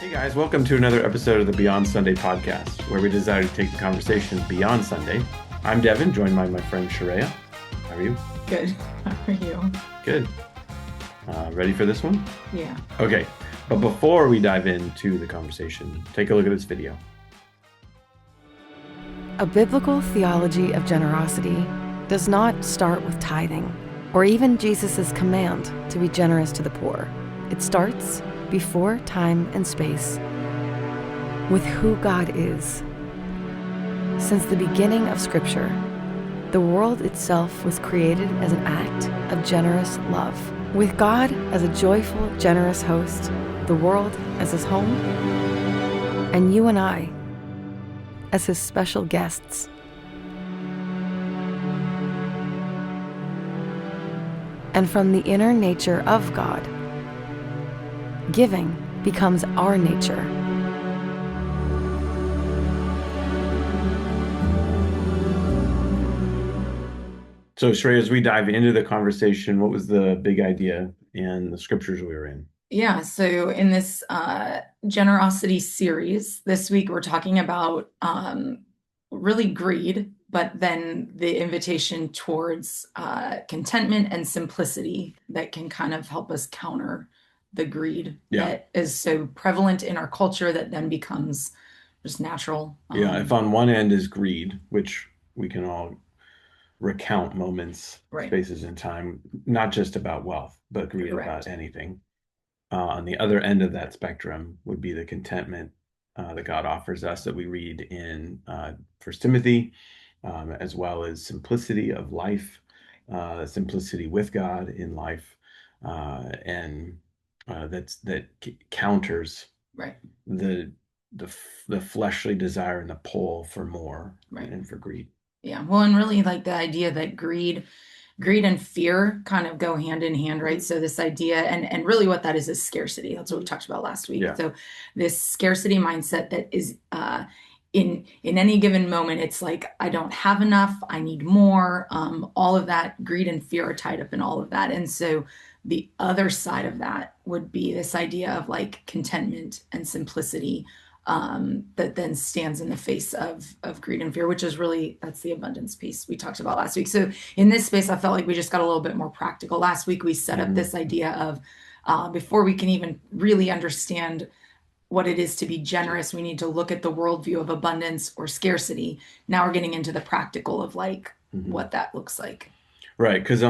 Hey guys, welcome to another episode of the Beyond Sunday podcast, where we decided to take the conversation beyond Sunday. I'm Devin, joined by my friend Sharia. How are you? Good. How are you? Good. Ready for this one? Yeah. Okay, but before we dive into the conversation, take a look at this video. A biblical theology of generosity does not start with tithing or even Jesus' command to be generous to the poor. It starts before time and space with who God is. Since the beginning of Scripture, the world itself was created as an act of generous love. With God as a joyful, generous host, the world as his home, and you and I as his special guests. And from the inner nature of God, giving becomes our nature. So, Shreya, as we dive into the conversation, what was the big idea in the scriptures we were in? Yeah. So in this generosity series, this week we're talking about really greed, but then the invitation towards contentment and simplicity that can kind of help us counter the greed that is so prevalent in our culture that then becomes just natural. If on one end is greed, which we can all recount moments, spaces in time, not just about wealth, but greed about anything. On the other end of that spectrum would be the contentment that God offers us that we read in First Timothy, as well as simplicity of life, simplicity with God in life, and that counters the fleshly desire and the pull for more and for greed. Yeah. Well, and really like the idea that greed and fear kind of go hand in hand, right? So this idea, and really what that is scarcity. That's what we talked about last week. So this scarcity mindset that is in any given moment, it's like, I don't have enough, I need more. All of that greed and fear are tied up in all of that. And so the other side of that would be this idea of like contentment and simplicity, that then stands in the face of greed and fear, which is really, that's the abundance piece we talked about last week. So in this space, I felt like we just got a little bit more practical. Last week, we set up this idea of before we can even really understand what it is to be generous, we need to look at the worldview of abundance or scarcity. Now we're getting into the practical of like what that looks like. Right, because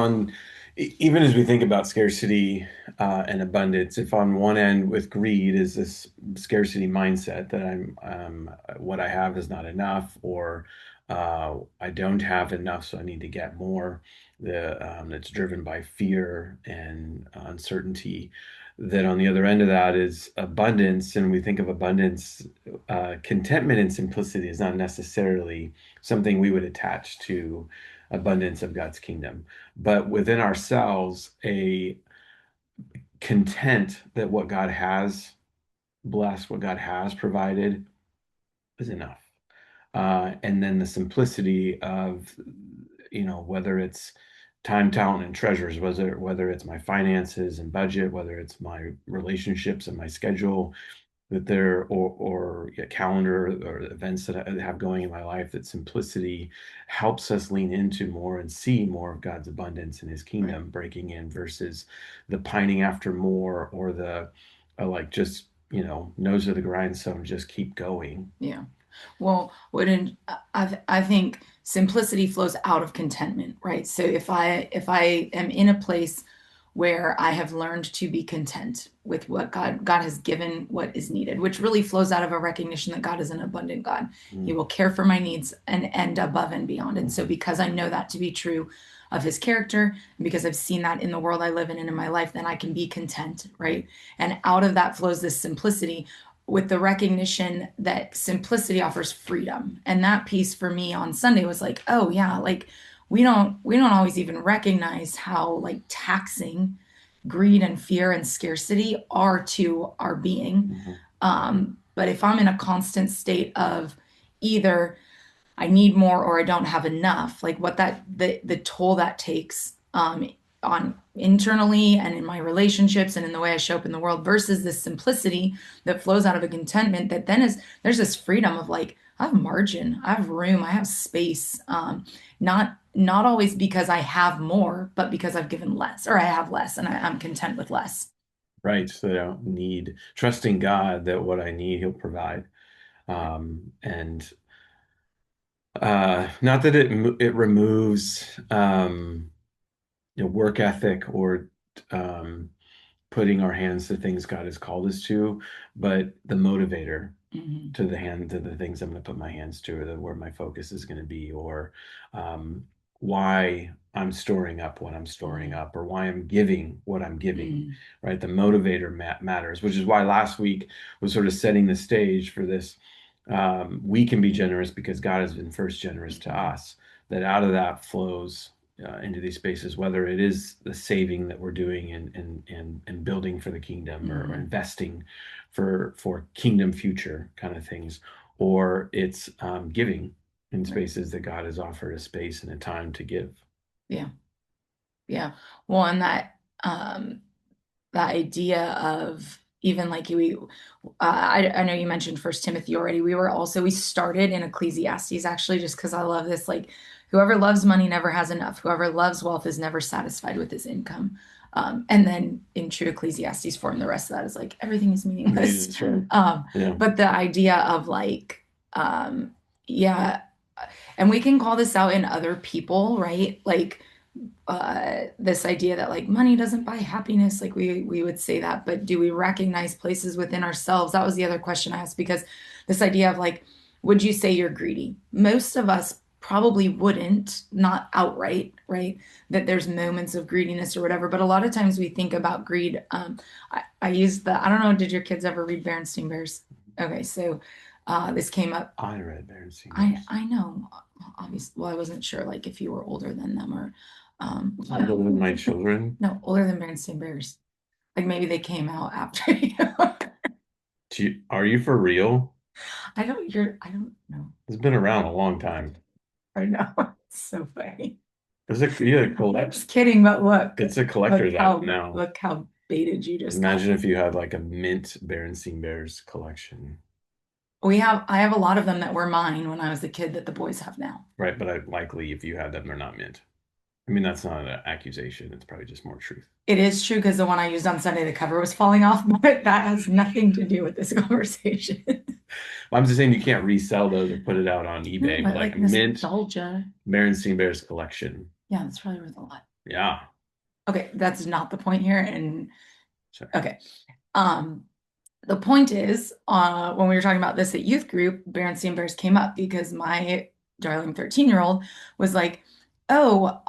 even as we think about scarcity and abundance, if on one end with greed is this scarcity mindset that I'm what I have is not enough, or I don't have enough, so I need to get more. That's driven by fear and uncertainty. Then on the other end of that is abundance, and we think of abundance, contentment and simplicity is not necessarily something we would attach to abundance of God's kingdom, but within ourselves, a content that what God has blessed, what God has provided is enough. And then the simplicity of, whether it's time, talent, and treasures, whether it's my finances and budget, whether it's my relationships and my schedule, that there or a calendar or events that I have going in my life, that simplicity helps us lean into more and see more of God's abundance and his kingdom breaking in, versus the pining after more, or the just nose to the grindstone, just keep going. Yeah. Well, I think simplicity flows out of contentment, right? So if I am in a place where I have learned to be content with what God has given, what is needed, which really flows out of a recognition that God is an abundant God. He will care for my needs and above and beyond. And so because I know that to be true of his character, and because I've seen that in the world I live in and in my life, then I can be content, right? And out of that flows this simplicity, with the recognition that simplicity offers freedom. And that piece for me on Sunday was like, oh yeah, like we don't always even recognize how like taxing greed and fear and scarcity are to our being. But if I'm in a constant state of either I need more or I don't have enough, like what the toll that takes on internally and in my relationships and in the way I show up in the world versus this simplicity that flows out of a contentment that then there's this freedom of like, I have margin, I have room, I have space. Not always because I have more, but because I've given less or I have less and I'm content with less. Right. So I don't need trusting God that what I need, he'll provide. And not that it removes work ethic or um, putting our hands to things God has called us to, but the motivator Mhm. to the things I'm going to put my hands to, or where my focus is going to be, or um, why I'm storing up what I'm storing up, or why I'm giving what I'm giving. Mhm. Right? The motivator matters, which is why last week was sort of setting the stage for this. We can be generous because God has been first generous to us. That out of that flows into these spaces, whether it is the saving that we're doing and building for the kingdom, or investing for kingdom future kind of things, or it's giving in spaces that God has offered a space and a time to give. Yeah. Yeah. Well, and that idea of even like I know you mentioned First Timothy already. We started in Ecclesiastes actually, just because I love this. Like, whoever loves money never has enough. Whoever loves wealth is never satisfied with his income. And then in true Ecclesiastes form, the rest of that is like everything is meaningless. Sure. Yeah. But the idea of like, yeah, and we can call this out in other people, right? Like this idea that like money doesn't buy happiness, like we would say that, but do we recognize places within ourselves? That was the other question I asked, because this idea of like, would you say you're greedy? Most of us probably wouldn't, not outright, right? That there's moments of greediness or whatever, but a lot of times we think about greed. I use I don't know, did your kids ever read Berenstain Bears? Okay, so this came up. I read Berenstain Bears. I know, obviously. Well, I wasn't sure like if you were older than them or Older than my children. no, older than Berenstain Bears. Like maybe they came out after you. Are you for real? I don't know. It's been around a long time. I know. It's so funny. I'm just kidding, but look. It's a collector's item Look now. Look how baited you just Imagine if you had like a mint Berenstain Bears collection. I have a lot of them that were mine when I was a kid that the boys have now. Right, but likely if you had them, they're not mint. I mean, that's not an accusation. It's probably just more truth. It is true because the one I used on Sunday, the cover was falling off, but that has nothing to do with this conversation. I'm just saying you can't resell those or put it out on eBay. No, like mint nostalgia. Berenstain Bears collection. Yeah, that's probably worth a lot. Yeah. Okay, that's not the point here. And Sorry. okay. The point is, when we were talking about this at youth group, Berenstain Bears came up because my darling 13-year-old was like, oh,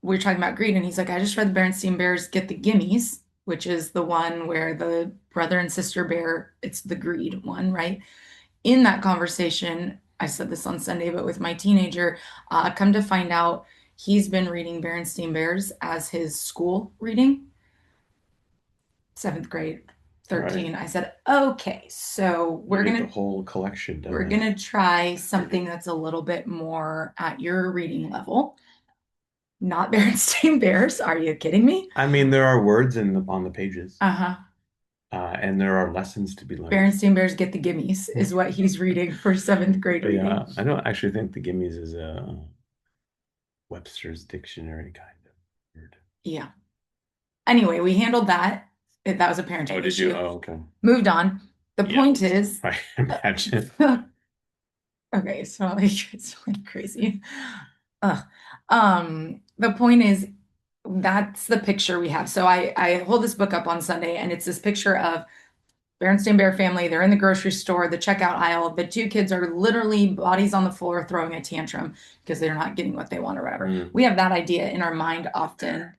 we were talking about greed. And he's like, I just read the Berenstain Bears Get the Gimmies, which is the one where the brother and sister bear, it's the greed one, right? In that conversation, I said this on Sunday, but with my teenager, come to find out, he's been reading Berenstain Bears as his school reading. 7th grade. 13. Right. I said, okay, so we're gonna the whole collection. We're gonna try something that's a little bit more at your reading level. Not Berenstain Bears. Are you kidding me? I mean, there are words on the pages. Uh-huh. And there are lessons to be learned. Berenstain Bears Get the Gimmies is what he's reading for 7th grade reading. Yeah, I don't actually think the gimmies is a Webster's dictionary kind of word. Yeah. Anyway, we handled that. That was a parenting did issue. you? Oh, okay. Moved on. The point is, I imagine. Okay, so like it's like crazy. The point is, that's the picture we have. So I hold this book up on Sunday, and it's this picture of Berenstain Bear family. They're in the grocery store, the checkout aisle. The 2 kids are literally bodies on the floor throwing a tantrum because they're not getting what they want or whatever. We have that idea in our mind often.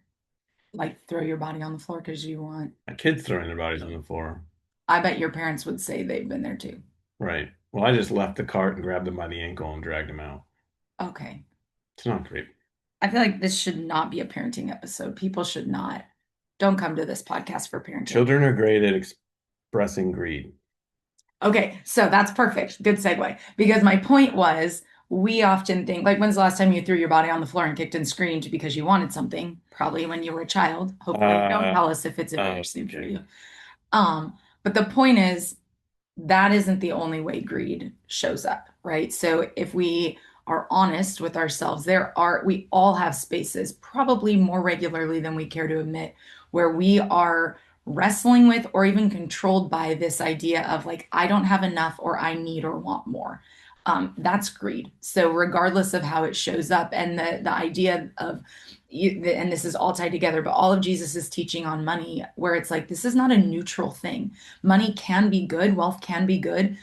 Like, throw your body on the floor because you want. Kids throwing their bodies on the floor. I bet your parents would say they've been there too. Right. Well, I just left the cart and grabbed them by the ankle and dragged them out. Okay. It's not great. I feel like this should not be a parenting episode. People should not. Don't come to this podcast for parenting. Children are great at expressing greed. Okay, so that's perfect. Good segue. Because my point was, we often think, like, when's the last time you threw your body on the floor and kicked and screamed because you wanted something? Probably when you were a child. Hopefully, don't tell us if it's embarrassing for you. But the point is, that isn't the only way greed shows up, right? So if we are honest with ourselves, we all have spaces, probably more regularly than we care to admit, where we are wrestling with or even controlled by this idea of like, I don't have enough or I need or want more. That's greed. So regardless of how it shows up, and the idea of and this is all tied together, but all of Jesus's teaching on money, where it's like this is not a neutral thing. Money can be good, wealth can be good,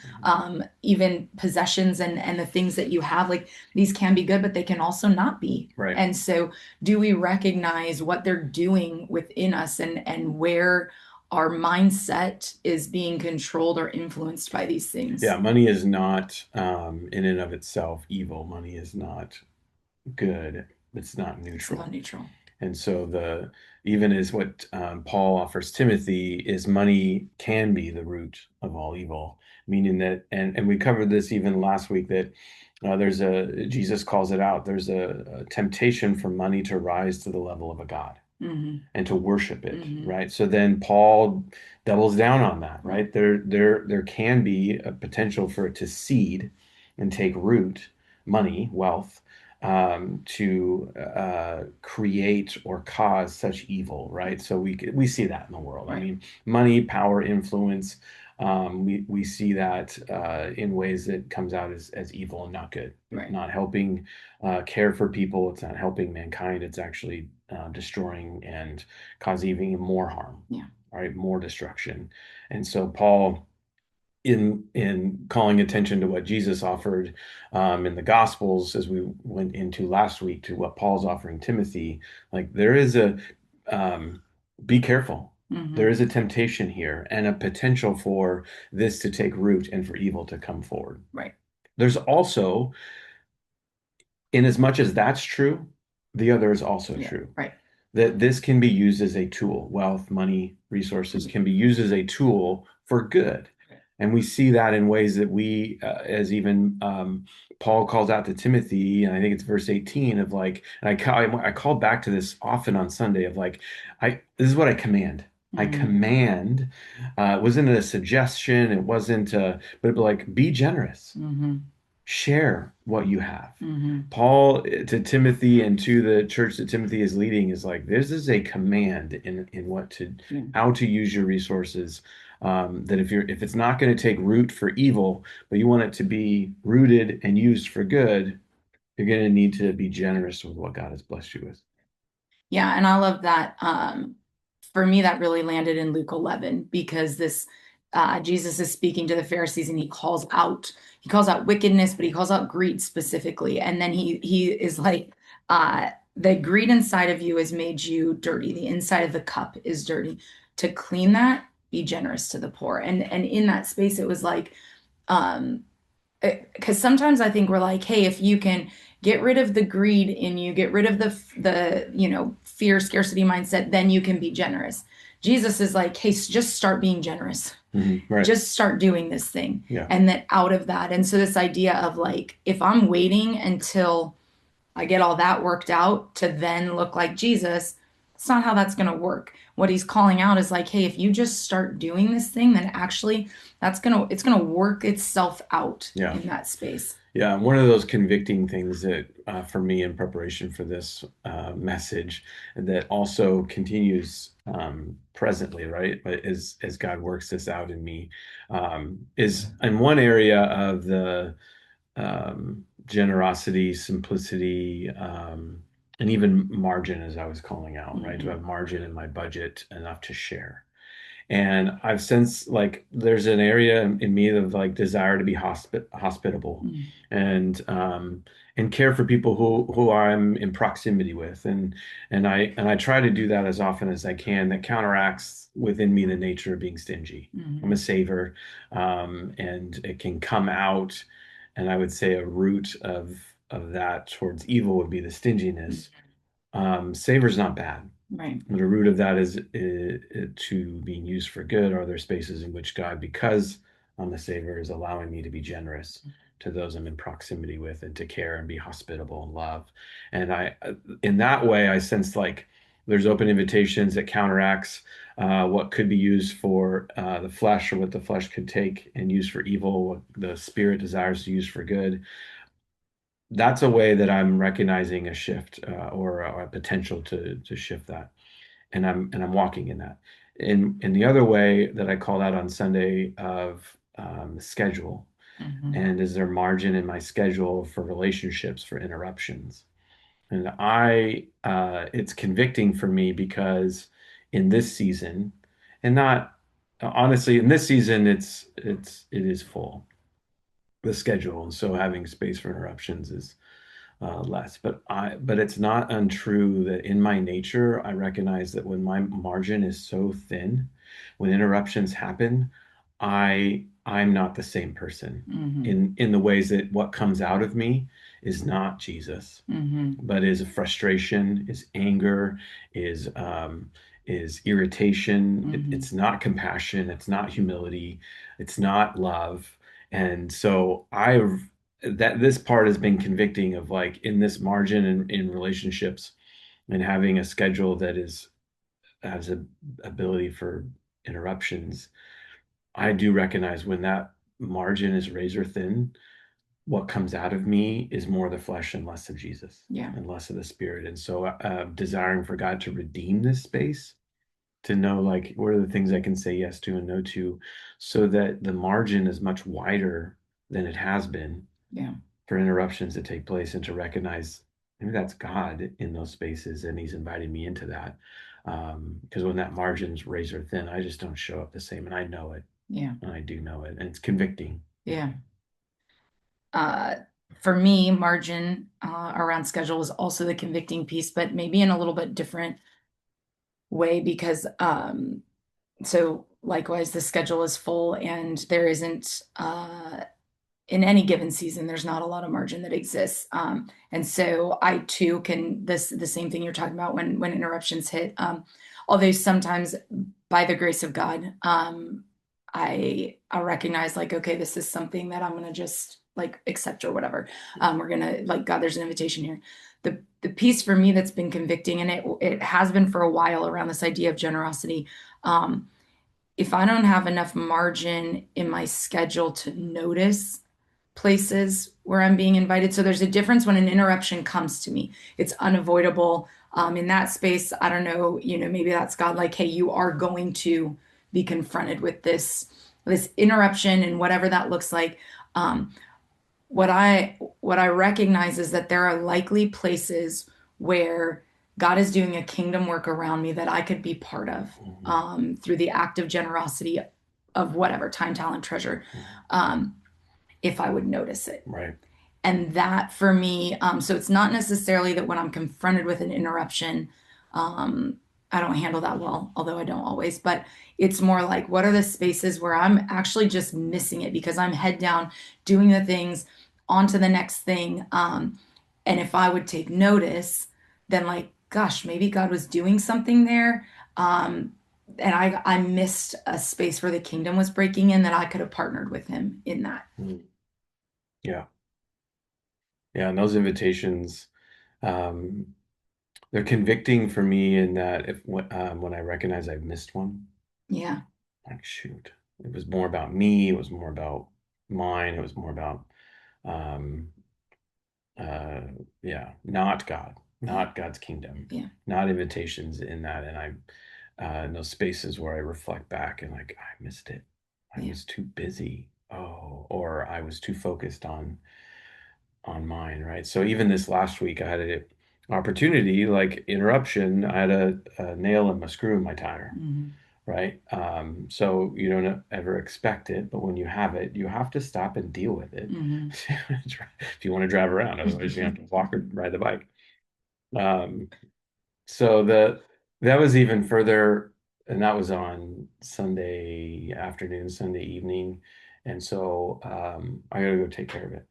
even possessions and the things that you have, like these can be good, but they can also not be. Right. And so, do we recognize what they're doing within us, and where our mindset is being controlled or influenced by these things? Yeah, money is not in and of itself evil. Money is not good. It's not neutral. It's not neutral. And so even as what Paul offers Timothy is money can be the root of all evil, meaning that, and we covered this even last week, that Jesus calls it out. There's a temptation for money to rise to the level of a god and to worship it, right? So then Paul doubles down on that, right? There can be a potential for it to seed and take root, money, wealth, to create or cause such evil, right? So we see that in the world. Right. I mean, money, power, influence. We see that in ways that comes out as evil and not good. Right. Not helping care for people. It's not helping mankind. It's actually destroying and causing even more harm. Yeah. Right, more destruction. And so Paul, in calling attention to what Jesus offered in the Gospels, as we went into last week, to what Paul's offering Timothy, like there is be careful. There is a temptation here and a potential for this to take root and for evil to come forward. Right. There's also, in as much as that's true, the other is also true. Right. That this can be used as a tool. Wealth, money, resources can be used as a tool for good. And we see that in ways that as even Paul calls out to Timothy, and I think it's verse 18 of like, and I call back to this often on Sunday of like, this is what I command. I command. It wasn't a suggestion. It wasn't, but like, be generous. Share what you have. Paul to Timothy and to the church that Timothy is leading is like, this is a command in how to use your resources. That if it's not going to take root for evil, but you want it to be rooted and used for good, you're going to need to be generous with what God has blessed you with. Yeah, and I love that. For me, that really landed in Luke 11, because this Jesus is speaking to the Pharisees, and he calls out wickedness, but he calls out greed specifically. And then he is like, the greed inside of you has made you dirty. The inside of the cup is dirty. To clean that, be generous to the poor. And in that space, it was like, because sometimes I think we're like, hey, if you can get rid of the greed in you, get rid of the fear, scarcity mindset, then you can be generous. Jesus is like, hey, just start being generous. Right. Just start doing this thing. Yeah. And then out of that. And so this idea of like, if I'm waiting until I get all that worked out to then look like Jesus, it's not how that's going to work. What he's calling out is like, hey, if you just start doing this thing, then actually it's going to work itself out in that space. Yeah, one of those convicting things that for me in preparation for this message that also continues presently, right? But as God works this out in me, is in one area of the generosity, simplicity, and even margin, as I was calling out, right? To have margin in my budget enough to share. And I've sensed like there's an area in me of like desire to be hospitable and care for people who I'm in proximity with, and I try to do that as often as I can. That counteracts within me the nature of being stingy. I'm a saver, and it can come out, and I would say a root of that towards evil would be the stinginess. Saver's not bad. Right. The root of that is to being used for good. Are there spaces in which God, because I'm a saver, is allowing me to be generous to those I'm in proximity with, and to care and be hospitable and love. And in that way, I sense like there's open invitations that counteracts what could be used for the flesh, or what the flesh could take and use for evil, what the spirit desires to use for good. That's a way that I'm recognizing a shift, or a potential to shift that, and I'm walking in that. In the other way that I called out on Sunday of the schedule, and is there margin in my schedule for relationships, for interruptions? And it's convicting for me because in this season, and not honestly, in this season, it is full, the schedule, and so having space for interruptions is less. But it's not untrue that in my nature, I recognize that when my margin is so thin, when interruptions happen, I'm not the same person, in the ways that what comes out of me is not Jesus, but is frustration, is anger, is is irritation. It's not compassion. It's not humility. It's not love. And so I've that this part has been convicting of like in this margin in relationships, and having a schedule that has a ability for interruptions. I do recognize when that margin is razor thin, what comes out of me is more of the flesh and less of Jesus, Yeah. and less of the spirit. And so desiring for God to redeem this space, to know like what are the things I can say yes to and no to, so that the margin is much wider than it has been, Yeah. for interruptions to take place, and to recognize maybe that's God in those spaces and he's inviting me into that. Because when that margin's razor thin, I just don't show up the same, and I know it. Yeah. And I do know it, and it's convicting. Yeah. For me, margin around schedule was also the convicting piece, but maybe in a little bit different way, because so likewise the schedule is full, and there isn't in any given season, there's not a lot of margin that exists. And so I too can the same thing you're talking about when interruptions hit. Although sometimes by the grace of God, I recognize like, okay, this is something that I'm gonna just like accept or whatever. We're gonna like, God, there's an invitation here. The piece for me that's been convicting, and it has been for a while, around this idea of generosity. If I don't have enough margin in my schedule to notice places where I'm being invited. So there's a difference when an interruption comes to me. It's unavoidable. In that space, I don't know, maybe that's God, like, hey, you are going to be confronted with this interruption, and whatever that looks like. What I recognize is that there are likely places where God is doing a kingdom work around me that I could be part of, through the act of generosity of whatever, time, talent, treasure, if I would notice it. Right. And that for me, so it's not necessarily that when I'm confronted with an interruption, I don't handle that well, although I don't always, but it's more like, what are the spaces where I'm actually just missing it because I'm head down doing the things, on to the next thing. And if I would take notice, then like, gosh, maybe God was doing something there. And I missed a space where the kingdom was breaking in, that I could have partnered with him in that. Yeah. Yeah. And those invitations, they're convicting for me in that when I recognize I've missed one. Yeah. Like, shoot, it was more about me. It was more about mine. It was more about, um, uh, yeah, not God, not God's kingdom, not invitations in that. And in those spaces where I reflect back and like, I missed it. I was too busy. Oh, or I was too focused on mine. Right. So even this last week, I had an opportunity, like interruption. I had a nail and a screw in my tire. Right. So you don't ever expect it, but when you have it, you have to stop and deal with it. If you want to drive around, otherwise you have to walk or ride the bike. So that was even further, and that was on Sunday afternoon, Sunday evening. And so I gotta go take care of it.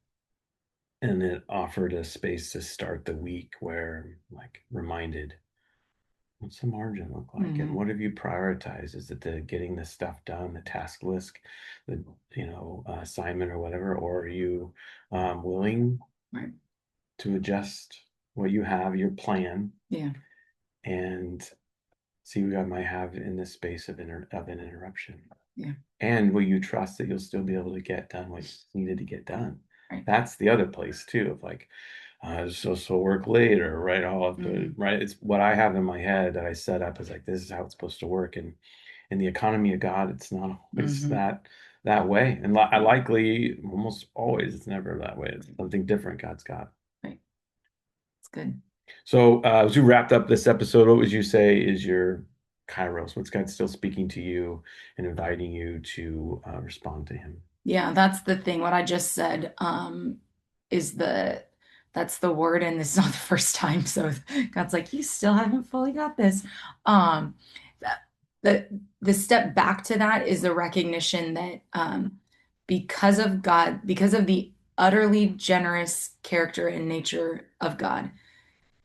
And it offered a space to start the week where I'm like reminded, What's the margin look like? And what have you prioritized? Is it the getting the stuff done, the task list, the assignment or whatever, or are you willing Right. to adjust what you have, your plan, Yeah. and see what God might have in this space of an interruption? Yeah. And will you trust that you'll still be able to get done what's needed to get done? Right. That's the other place too, of like, so work later, right? I'll have to, right? It's what I have in my head that I set up as like, this is how it's supposed to work. And in the economy of God, it's not always that way. And I likely almost always, it's never that way. It's something different God's got. Right. It's good. So as we wrapped up this episode, what would you say is your Kairos? What's God still speaking to you and inviting you to respond to him? Yeah, that's the thing. What I just said is that's the word, and this is not the first time. So God's like, you still haven't fully got this. Um, the step back to that is the recognition that because of God, because of the utterly generous character and nature of God,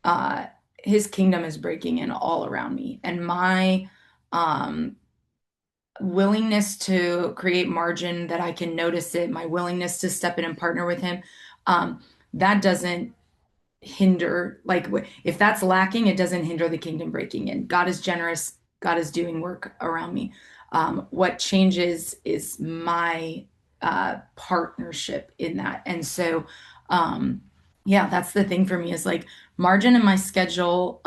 uh, his kingdom is breaking in all around me. And my um, willingness to create margin that I can notice it, my willingness to step in and partner with him, that doesn't hinder, like if that's lacking, it doesn't hinder the kingdom breaking in. God is generous. God is doing work around me. What changes is my partnership in that. And so, yeah, that's the thing for me is like margin in my schedule.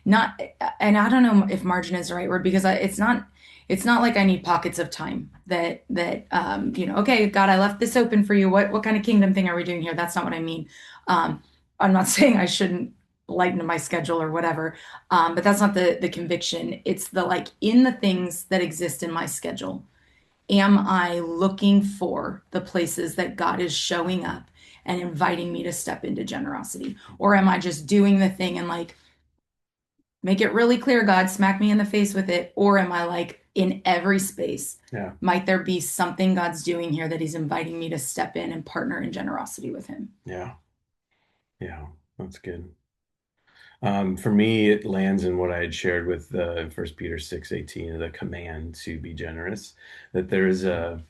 Not, and I don't know if margin is the right word because it's not like I need pockets of time okay, God, I left this open for you. What kind of kingdom thing are we doing here? That's not what I mean. I'm not saying I shouldn't lighten my schedule or whatever, but that's not the conviction. It's the like in the things that exist in my schedule. Am I looking for the places that God is showing up and inviting me to step into generosity? Or am I just doing the thing and like, make it really clear, God, smack me in the face with it? Or am I like in every space? Yeah. Might there be something God's doing here that he's inviting me to step in and partner in generosity with him? Yeah. Yeah. That's good. For me, it lands in what I had shared with the First Peter 6:18, the command to be generous. That there is not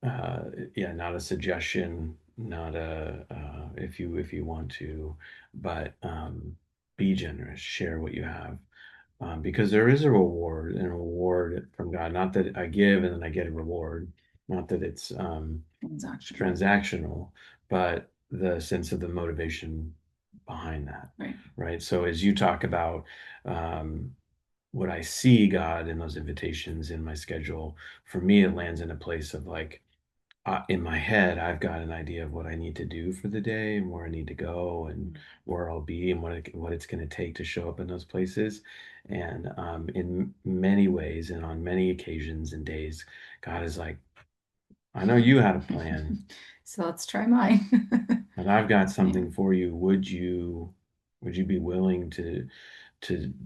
a suggestion, not a if you want to, but be generous, share what you have, because there is a reward and a reward from God. Not that I give and then I get a reward, not that it's transactional, but the sense of the motivation behind that. Right. So as you talk about what I see God in those invitations in my schedule, for me, it lands in a place of like, in my head, I've got an idea of what I need to do for the day and where I need to go and where I'll be and what it's going to take to show up in those places. And in many ways and on many occasions and days, God is like, I know you had a plan. So let's try mine. And I've got something for you. Would you be willing to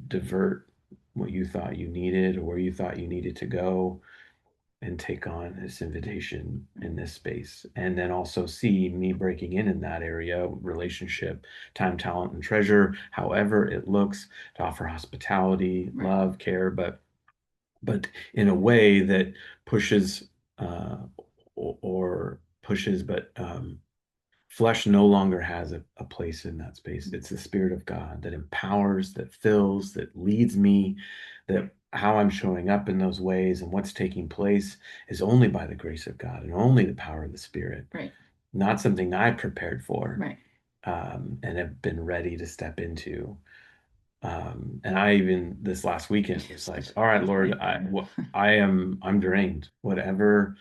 divert what you thought you needed or where you thought you needed to go and take on this invitation in this space? And then also see me breaking in that area, relationship, time, talent, and treasure, however it looks, to offer hospitality, love, care, but in a way that pushes or pushes, but flesh no longer has a place in that space. It's the Spirit of God that empowers, that fills, that leads me, that how I'm showing up in those ways and what's taking place is only by the grace of God and only the power of the Spirit. Right. Not something I prepared for. Right. And have been ready to step into. And I even this last weekend was like, all right, Lord, I'm drained. Whatever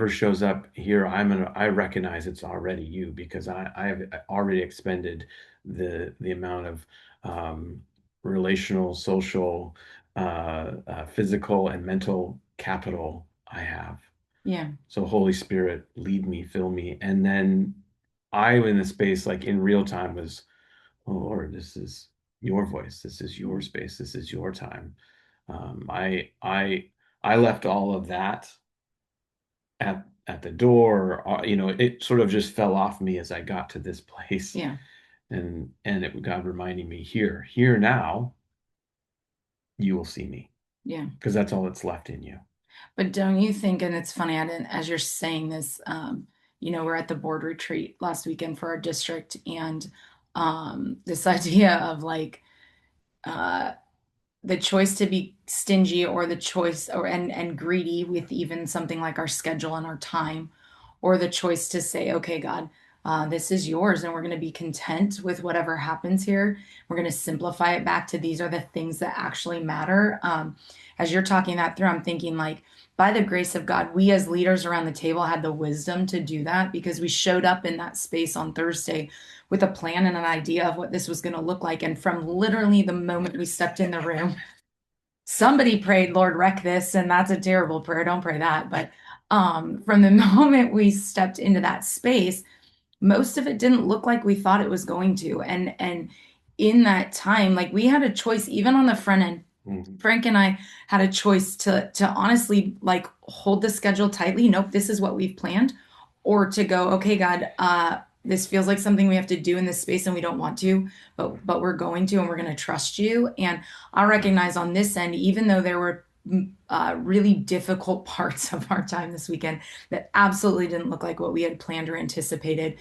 shows up here, I recognize it's already you because I've already expended the amount of relational, social, physical, and mental capital I have. Yeah. So Holy Spirit, lead me, fill me, and then I in the space like in real time was, oh Lord, this is your voice, this is your space, this is your time. I left all of that at the door. It sort of just fell off me as I got to this place. Yeah. And God reminding me, here now, you will see me. Yeah. Because that's all that's left in you. But don't you think, and it's funny, as you're saying this, we're at the board retreat last weekend for our district, and this idea of like the choice to be stingy, or the choice and greedy with even something like our schedule and our time, or the choice to say, okay, God, this is yours, and we're going to be content with whatever happens here. We're going to simplify it back to these are the things that actually matter. As you're talking that through, I'm thinking like, by the grace of God, we as leaders around the table had the wisdom to do that, because we showed up in that space on Thursday with a plan and an idea of what this was going to look like. And from literally the moment we stepped in the room, somebody prayed, Lord, wreck this. And that's a terrible prayer. Don't pray that. But from the moment we stepped into that space, most of it didn't look like we thought it was going to. And in that time, like, we had a choice, even on the front end. Frank and I had a choice to honestly like hold the schedule tightly. Nope, this is what we've planned. Or to go, okay, God, this feels like something we have to do in this space and we don't want to, but we're going to, and we're going to trust you. And I recognize on this end, even though there were really difficult parts of our time this weekend that absolutely didn't look like what we had planned or anticipated,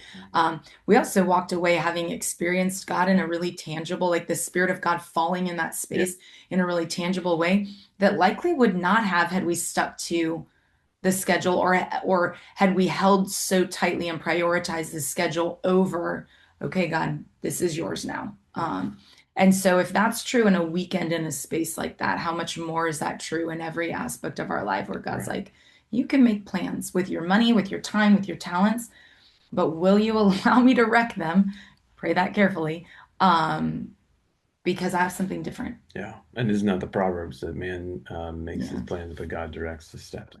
we also walked away having experienced God in a really tangible, like the Spirit of God falling in that space in a really tangible way that likely would not have had we stuck to the schedule, or had we held so tightly and prioritized the schedule over, okay, God, this is yours now. And so if that's true in a weekend in a space like that, how much more is that true in every aspect of our life, where God's like, you can make plans with your money, with your time, with your talents, but will you allow me to wreck them? Pray that carefully, because I have something different. Yeah. And isn't that the Proverbs that man makes his plans, but God directs his steps?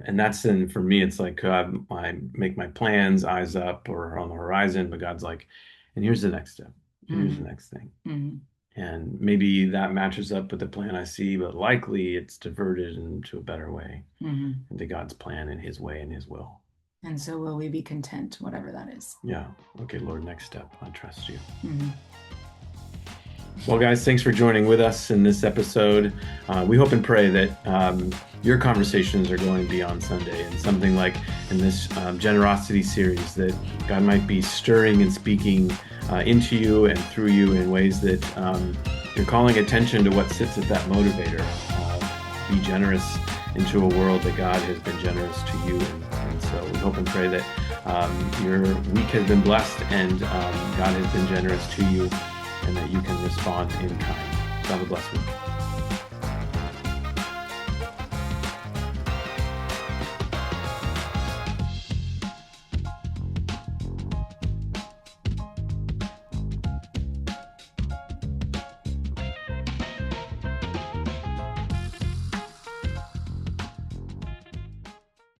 And that's, and for me, it's like I make my plans, eyes up or on the horizon, but God's like, and here's the next step. Here's the next thing. And maybe that matches up with the plan I see, but likely it's diverted into a better way, into God's plan and his way and his will. And so will we be content, whatever that is? Yeah. Okay, Lord, next step. I trust you. Well, guys, thanks for joining with us in this episode. We hope and pray that your conversations are going beyond Sunday, and something like in this generosity series, that God might be stirring and speaking into you and through you in ways that you're calling attention to what sits at that motivator. Be generous into a world that God has been generous to you. And so we hope and pray that your week has been blessed, and God has been generous to you, and that you can respond in kind. So have a blessed week.